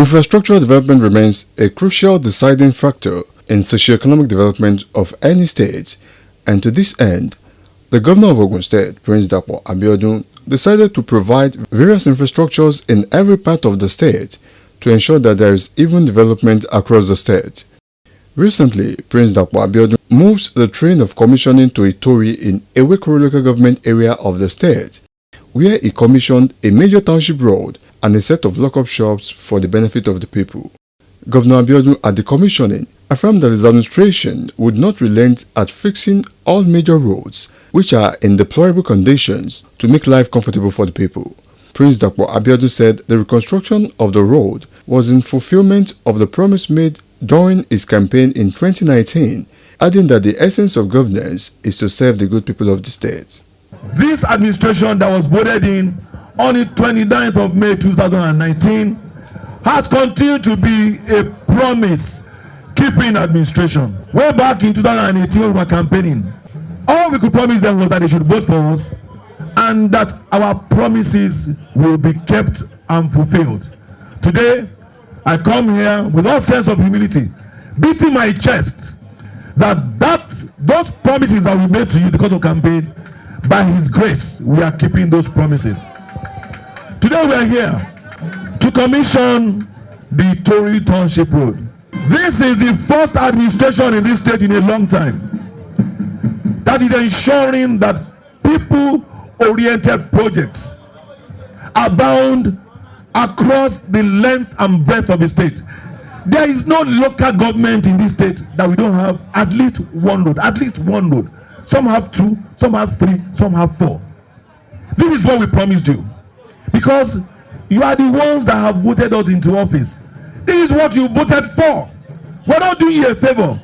Infrastructural development remains a crucial deciding factor in socio-economic development of any state, and to this end, the governor of Ogun State, Prince Dapo Abiodun, decided to provide various infrastructures in every part of the state to ensure that there is even development across the state. Recently, Prince Dapo Abiodun moved the train of commissioning to Itori in Ewekoro local government area of the state, where he commissioned a major township road and a set of lock-up shops for the benefit of the people. Governor Abiodun at the commissioning affirmed that his administration would not relent at fixing all major roads which are in deplorable conditions to make life comfortable for the people. Prince Dapo Abiodun said the reconstruction of the road was in fulfillment of the promise made during his campaign in 2019, adding that the essence of governance is to serve the good people of the state. This administration that was voted in on the 29th of May 2019 has continued to be a promise-keeping administration. Way back in 2018 we were campaigning. All we could promise them was that they should vote for us and that our promises will be kept and fulfilled. Today, I come here with all sense of humility, beating my chest that those promises that we made to you because of campaign, by His grace, we are keeping those promises. Today we are here to commission the Tory Township Road. This is the first administration in this state in a long time that is ensuring that people-oriented projects abound across the length and breadth of the state. There is no local government in this state that we don't have at least one road, Some have 2, some have 3, some have 4. This is what we promised you, because you are the ones that have voted us into office. This is what you voted for. We're not doing you a favor.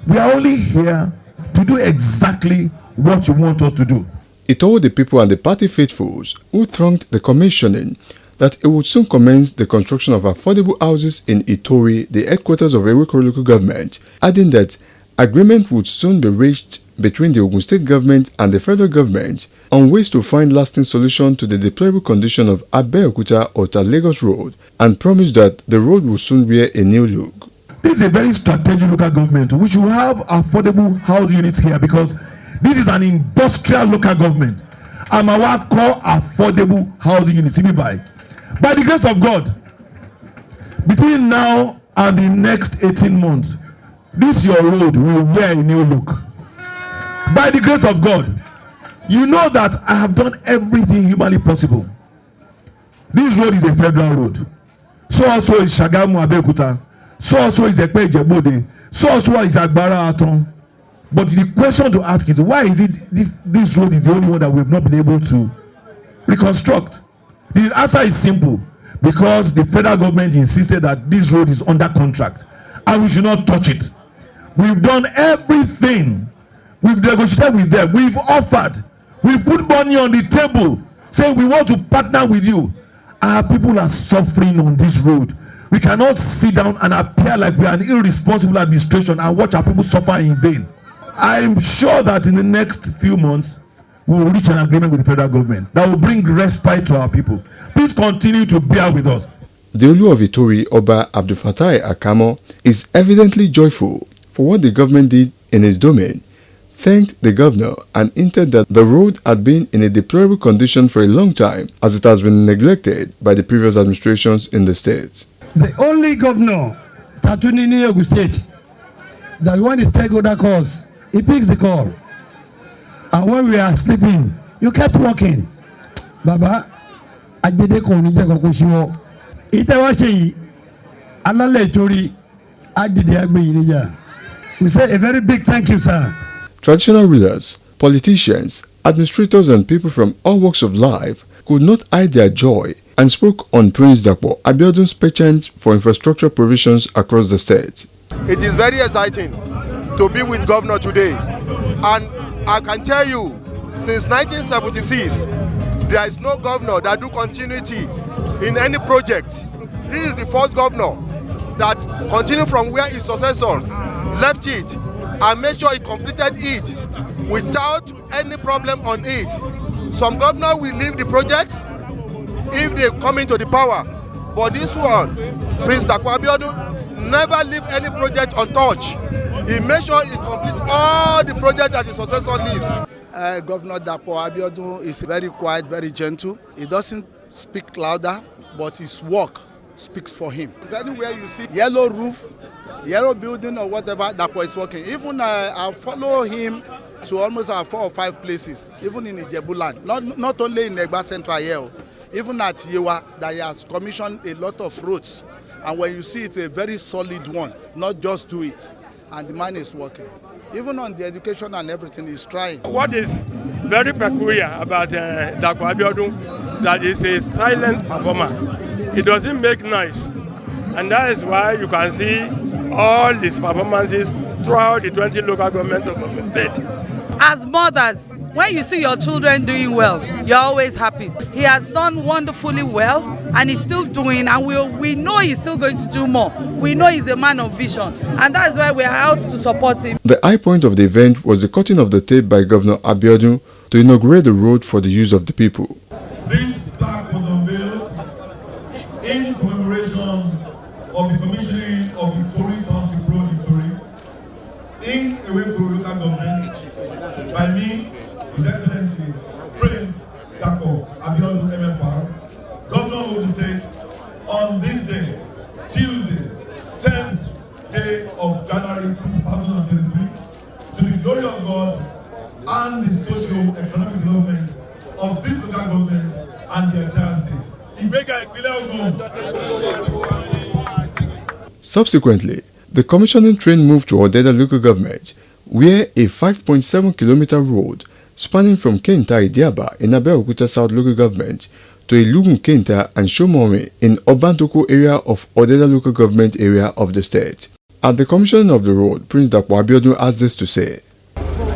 We are only here to do exactly what you want us to do. He told the people and the party faithfuls who thronged the commissioning that it would soon commence the construction of affordable houses in Itori, the headquarters of Ewekoro local government, adding that agreement would soon be reached between the Ogun State government and the federal government on ways to find lasting solution to the deplorable condition of Abeokuta-Ota Lagos Road, and promised that the road will soon wear a new look. This is a very strategic local government. We should have affordable house units here because this is an industrial local government. And our call affordable housing units. By the grace of God, between now and the next 18 months, this your road will wear a new look. By the grace of God, you know that I have done everything humanly possible. This road is a federal road. So also is Shagamu Abeokuta. So also is Ekpe Ijebode. So also is Agbara Aton. But the question to ask is, why is it this road is the only one that we have not been able to reconstruct? The answer is simple. Because the federal government insisted that this road is under contract and we should not touch it. We've done everything. We've negotiated with them. We've offered. We've put money on the table saying we want to partner with you. Our people are suffering on this road. We cannot sit down and appear like we are an irresponsible administration and watch our people suffer in vain. I'm sure that in the next few months, we will reach an agreement with the federal government that will bring respite to our people. Please continue to bear with us. The Olu of Itori, Oba Abdulfatai Akamo, is evidently joyful for what the government did in his domain, thanked the governor and hinted that the road had been in a deplorable condition for a long time as it has been neglected by the previous administrations in the state. The only governor, Tatunini Ogun State, that when the stakeholder calls, he picks the call. And when we are sleeping, you kept walking. Baba, Ajede Konija Kokushiwo. Itawashi, Alale Tori, Adide Agbe. We say a very big thank you, sir. Traditional rulers, politicians, administrators and people from all walks of life could not hide their joy and spoke on Prince Dapo Abiodun's penchant for infrastructure provisions across the state. It is very exciting to be with Governor today, and I can tell you, since 1976, there is no governor that do continuity in any project. This is the first governor that continued from where his successors left it and made sure he completed it without any problem on it. Some governors will leave the projects if they come into the power, But this one, Prince Dapo Abiodun, never leave any project untouched. He makes sure he completes all the projects that his successor leaves. Governor Dapo Abiodun is very quiet, very gentle. He doesn't speak louder, but his work speaks for him. Anywhere you see yellow roof, yellow building or whatever, Dapo is working. Even I follow him to almost 4 or 5 places, even in Ijebuland, not only in Egba Central here, even at Yewa, that he has commissioned a lot of roads. And when you see it, a very solid one, not just do it. And the man is working. Even on the education and everything, he's trying. What is very peculiar about Dapo Abiodun, that is a silent performer. He doesn't make noise. And that is why you can see all his performances throughout the 20 local governments of the state. As mothers, when you see your children doing well, you're always happy. He has done wonderfully well, and he's still doing, and we know he's still going to do more. We know he's a man of vision, and that's why we are out to support him. The high point of the event was the cutting of the tape by Governor Abiodun to inaugurate the road for the use of the people. This plaque was unveiled in commemoration of the commissioning of the Tory Township Road in Tory in Ewepro local government by me, His Excellency Prince Dapo Abiodun MFR, Governor of the State, on this day, Tuesday, 10th day of January 2023, to the glory of God and the socio-economic development of this local government and the entire state. Subsequently, the commissioning train moved to Odeda local government, where a 5.7-kilometer road spanning from Kenta Idiaba in Abeokuta South local government to Ilugun Kenta and Shomori in Obantoko area of Odeda local government area of the state. At the commissioning of the road, Prince Dapo Abiodun has this to say.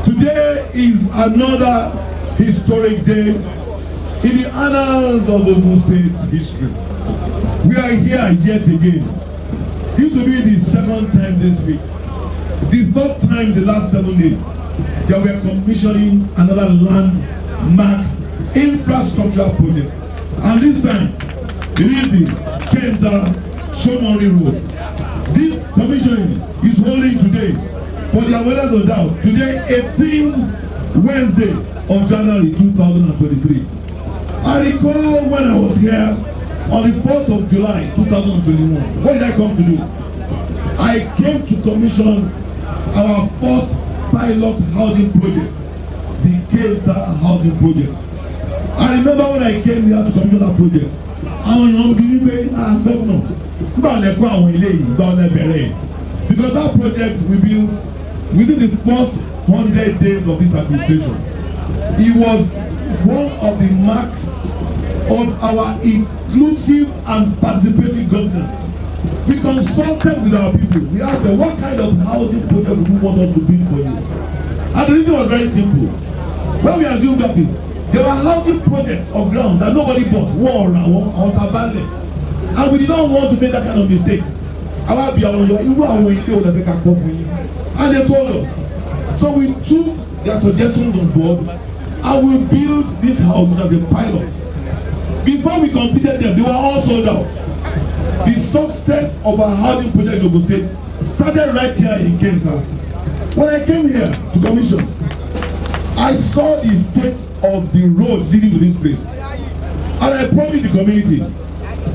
Today is another historic day in the annals of Ogun State's history. We are here yet again. This will be the 7th time this week. The 3rd time the last 7 days that we are commissioning another landmark infrastructure project. And this time, it is the Kenta Shomori Road. This commissioning is holding today. For the avoidance of doubt, today 18th Wednesday of January 2023. I recall when I was here on the 4th of July 2021. What did I come to do? I came to commission our 4th pilot housing project, the Kenta housing project. I remember when I came here to commission that project, because that project we built within the first 100 days of this administration. It was one of the marks of our inclusive and participatory governance. We consulted with our people. We asked them, what kind of housing project would you want us to build for you? And the reason was very simple. When we assumed that there were housing projects of ground that nobody bought, war or abandoned. And we did not want to make that kind of mistake. And they told us. So we took their suggestions on board and we built these houses as a pilot. Before we completed them, they were all sold out. The success of our housing project in Ogun State started right here in Kenta. When I came here to commission, I saw the state of the road leading to this place. And I promised the community,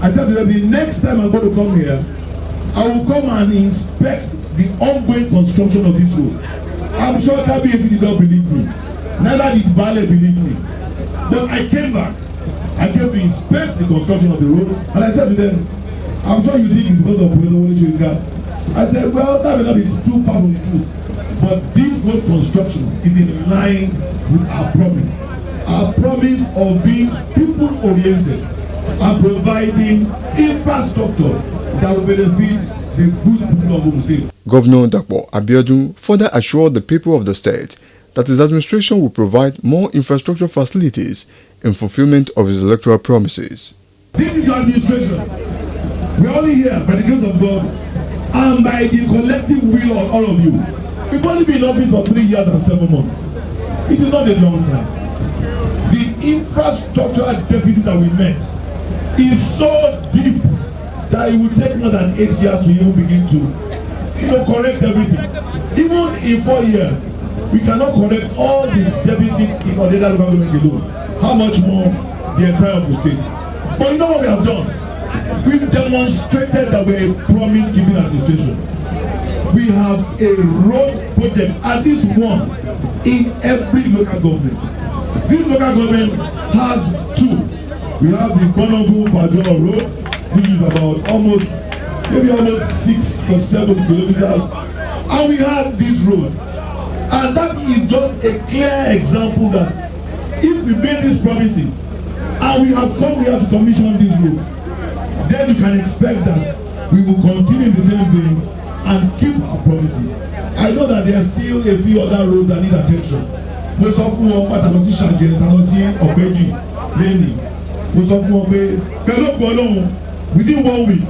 I said to them, the next time I'm going to come here, I will come and inspect the ongoing construction of this road. I'm sure KBAC did not believe me. Neither did Vale believe me. But I came back. I came to inspect the construction of the road. And I said to them, I'm sure you think it's because of Professor Wole Soyinka. I said, well, that may not be too far from the truth. But this road construction is in line with our promise. Our promise of being people-oriented and providing infrastructure that will benefit the good people of Ogun State. Governor Dapo Abiodun further assured the people of the state that his administration will provide more infrastructure facilities in fulfillment of his electoral promises. This is your administration. We are only here by the grace of God and by the collective will of all of you. We've only been in office for 3 years and 7 months. It is not a long time. The infrastructural deficit that we met is so deep that it will take more than 8 years to even begin to, correct everything. Even in 4 years, we cannot correct all the deficits in Odeda local government alone. How much more the entire Ogun state? But you know what we have done? We've demonstrated that we're a promise-giving administration. We have a road project, at least one, in every local government. This local government has two. We have the Ogun-Pajo road, which is about maybe almost 6 or 7 kilometers, and we have this road. And that is just a clear example that if we made these promises and we have come here to commission this road, then you can expect that we will continue the same vein and keep our promises. I know that there are still a few other roads that need attention. Most of them are pàtàkì ṣàjẹ́ pàtàkì ọ̀pẹ́jì lẹ́nìí. Most of them are pẹ̀lú ọ̀pọ̀lọpọ̀ within 1 week.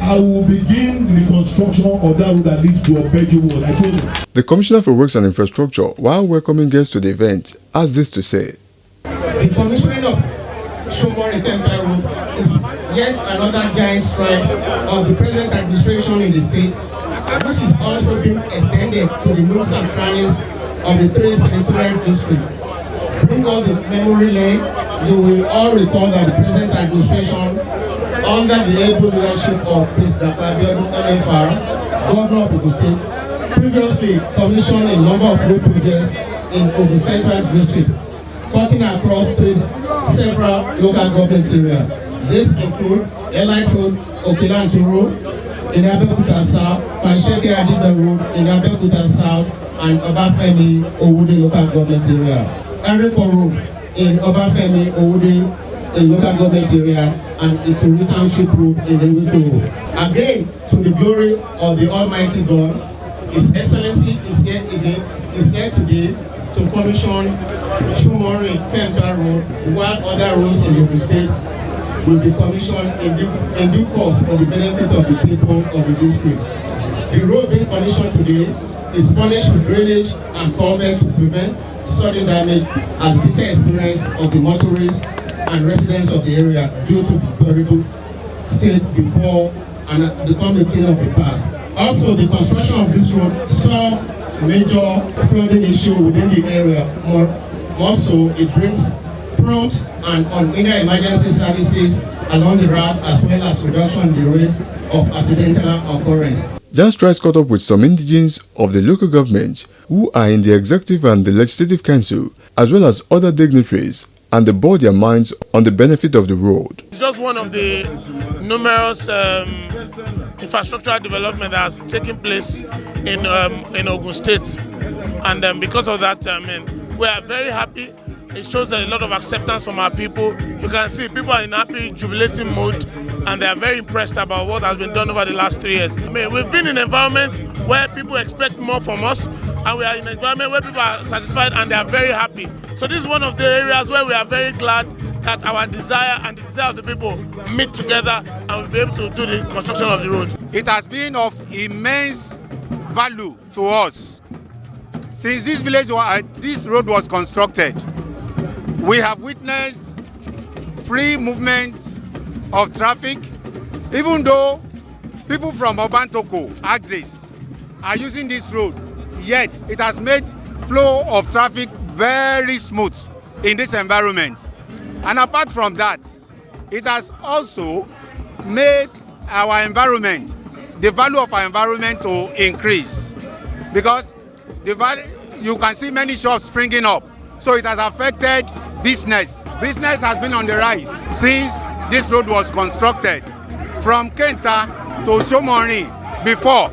I will begin the construction of that road that leads to Obeji Ward. I told you. The Commissioner for Works and Infrastructure, while welcoming guests to the event, has this to say. The commissioning of Shomori-Kenta Road is yet another giant stride of the present administration in the state, which is also being extended to the nooks and crannies of the 3 senatorial districts. Bring all the memory lane, you will all recall that the present administration, under the able leadership of Prince Dr. Abiodun MFR, Governor of Ogun State, previously commissioned a number of road projects in Ogun Central District, cutting across several local government areas. This include Elite Road, Okilanto Road, in Abeokuta South, Pansheke Adibe Road, in Abeokuta South, and Obafemi Owode local government area. Enrico Road, in Obafemi Owode in local government area, and Ituri Township Road in the Enrico Road. Again, to the glory of the Almighty God, His Excellency is here today to commission Shomori-Kenta Road, while other roads in the state will be commissioned in due course for the benefit of the people of the district. The road being commissioned today is furnished with drainage and culvert to prevent sudden damage as bitter experience of the motorists and residents of the area due to the terrible state before and the coming of the past. Also, the construction of this road saw major flooding issue within the area. More so, it brings prompt and on-air emergency services along the route, as well as reduction in the rate of accidental occurrence. Jan Strides caught up with some indigents of the local government who are in the executive and the legislative council, as well as other dignitaries, and they bore their minds on the benefit of the road. It's just one of the numerous infrastructural development that has taken place in Ogun State, and because of that, we are very happy. It shows a lot of acceptance from our people. You can see people are in happy, jubilating mood, and they are very impressed about what has been done over the last 3 years. We've been in an environment where people expect more from us, and we are in an environment where people are satisfied and they are very happy. So this is one of the areas where we are very glad that our desire and the desire of the people meet together and we'll be able to do the construction of the road. It has been of immense value to us. Since this road was constructed, we have witnessed free movement of traffic, even though people from Obantoko axis are using this road, yet it has made flow of traffic very smooth in this environment. And apart from that, it has also made our environment, the value of our environment to increase, because you can see many shops springing up. So it has affected business. Business has been on the rise since this road was constructed. From Kenta to Shomori before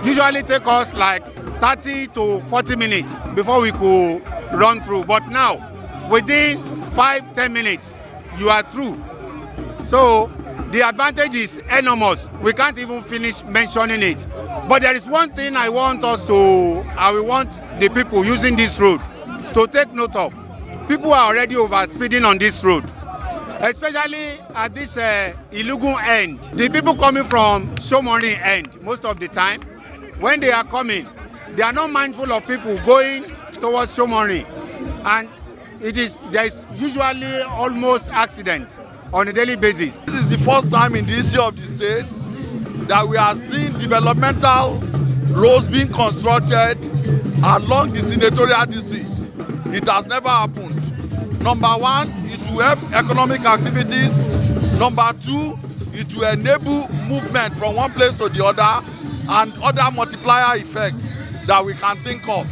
usually take us like 30 to 40 minutes before we could run through. But now, within 5-10 minutes, you are through. So the advantage is enormous. We can't even finish mentioning it. But there is one thing I want the people using this road to take note of. People are already overspeeding on this road, especially at this Ilugun end. The people coming from Shomori end, most of the time, when they are coming, they are not mindful of people going towards Shomori, and there is usually almost accident on a daily basis. This is the first time in the history of the state that we are seeing developmental roads being constructed along the senatorial district. It has never happened. Number one, it will help economic activities. Number two, it will enable movement from one place to the other and other multiplier effects that we can think of.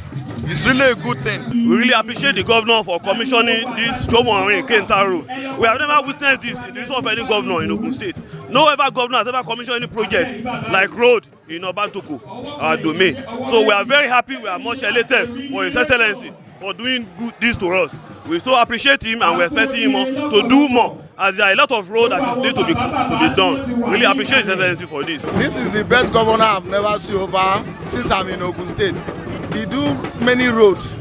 It's really a good thing. We really appreciate the governor for commissioning this Shomo-Kenta road. We have never witnessed this in the history of any governor in Ogun State. No ever governor has ever commissioned any project like road in Obantoko, our domain. So we are very happy, we are much elated for His Excellency for doing this to us. We so appreciate him and we are expecting him to do more, as there are a lot of road that is need to be done. Really appreciate His Excellency for this. This is the best governor I've never seen over since I'm in Ogun State. He do many roads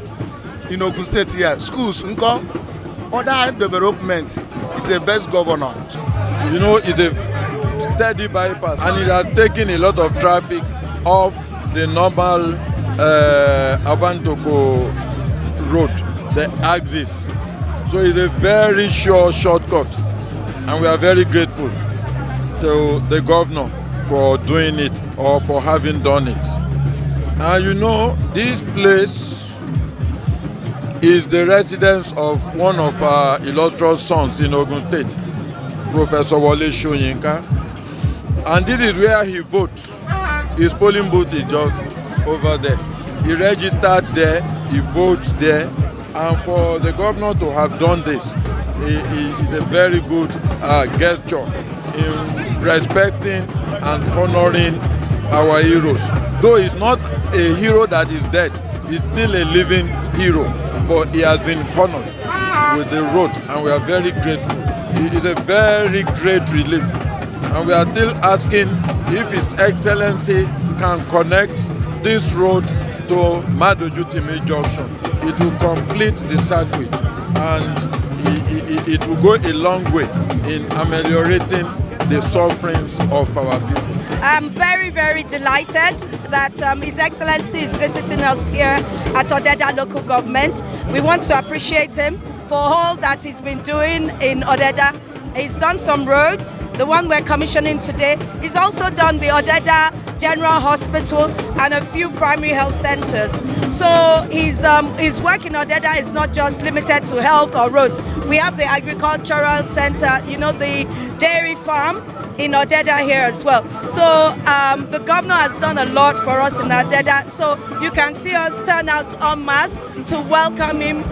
in Ogun State here. Schools, other development. He's the best governor. You know, it's a steady bypass and it has taken a lot of traffic off the normal Obantoko road, the axis. So it's a very sure shortcut and we are very grateful to the governor for doing it or for having done it. And you know, this place is the residence of one of our illustrious sons in Ogun State, Professor Wole Soyinka. And this is where he votes. His polling booth is just over there. He registered there, he votes there. And for the governor to have done this is a very good gesture in respecting and honoring our heroes. Though he's not a hero that is dead, he's still a living hero, but he has been honored with the road and we are very grateful. It is a very great relief and we are still asking if His Excellency can connect this road to Madojutimi Junction. It will complete the circuit and it will go a long way in ameliorating the sufferings of our people. I'm very, very delighted that His Excellency is visiting us here at Odeda local government. We want to appreciate him for all that he's been doing in Odeda. He's done some roads, the one we're commissioning today. He's also done the Odeda General Hospital and a few primary health centers. So his work in Odeda is not just limited to health or roads. We have the agricultural center, you know, the dairy farm in Odeda here as well. So the governor has done a lot for us in Odeda. So you can see us turn out en masse to welcome him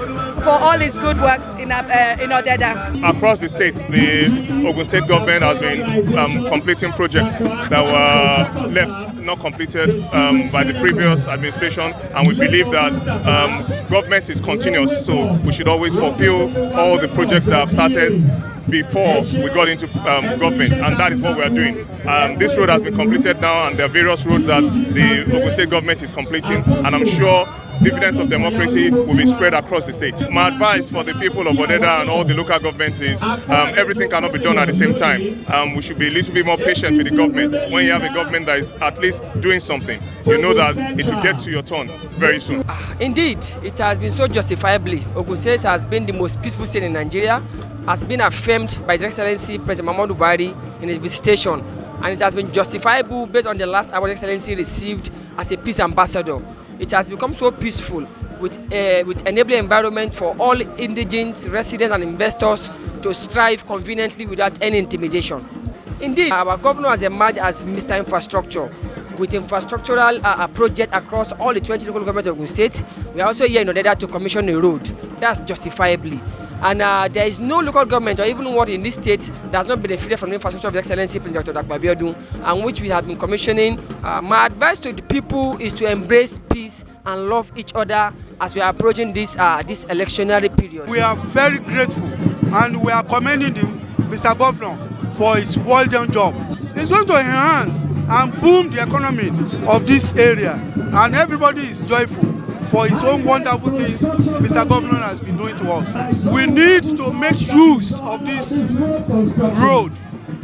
for all his good works in Odeda. Across the state, the Ogun State government has been completing projects that were left not completed by the previous administration, and we believe that government is continuous, so we should always fulfill all the projects that have started before we got into government, and that is what we are doing. This road has been completed now, and there are various roads that the Ogun State government is completing, and I'm sure dividends of democracy will be spread across the state. My advice for the people of Odeda and all the local governments is everything cannot be done at the same time. We should be a little bit more patient with the government. When you have a government that is at least doing something, you know that it will get to your turn very soon. Indeed, it has been so justifiably. Ogun State has been the most peaceful state in Nigeria, has been affirmed by His Excellency President Muhammadu Buhari in his visitation, and it has been justifiable based on the last award His Excellency received as a peace ambassador. It has become so peaceful with enabling environment for all indigent residents and investors to strive conveniently without any intimidation. Indeed, our governor has emerged as Mr. Infrastructure with infrastructural project across all the 20 local governments of Ogun State. We are also here in order to commission a road. That's justifiably. And there is no local government or even one in this state that has not benefited from the infrastructure of the Excellency President Dr. Abiodun, and which we have been commissioning. My advice to the people is to embrace peace and love each other as we are approaching this electionary period. We are very grateful and we are commending Mr. Governor for his well done job. It's going to enhance and boom the economy of this area, and everybody is joyful for his own wonderful things Mr. Governor has been doing to us. We need to make use of this road.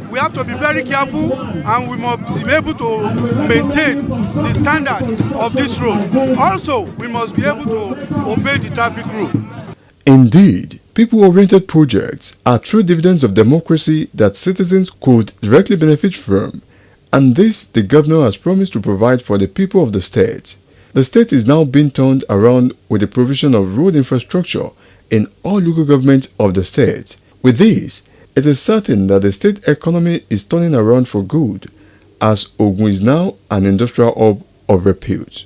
We have to be very careful and we must be able to maintain the standard of this road. Also, we must be able to obey the traffic rule. Indeed, People-oriented projects are true dividends of democracy that citizens could directly benefit from, and this the governor has promised to provide for the people of the state. The state is now being turned around with the provision of road infrastructure in all local governments of the state. With this, it is certain that the state economy is turning around for good, as Ogun is now an industrial hub of repute.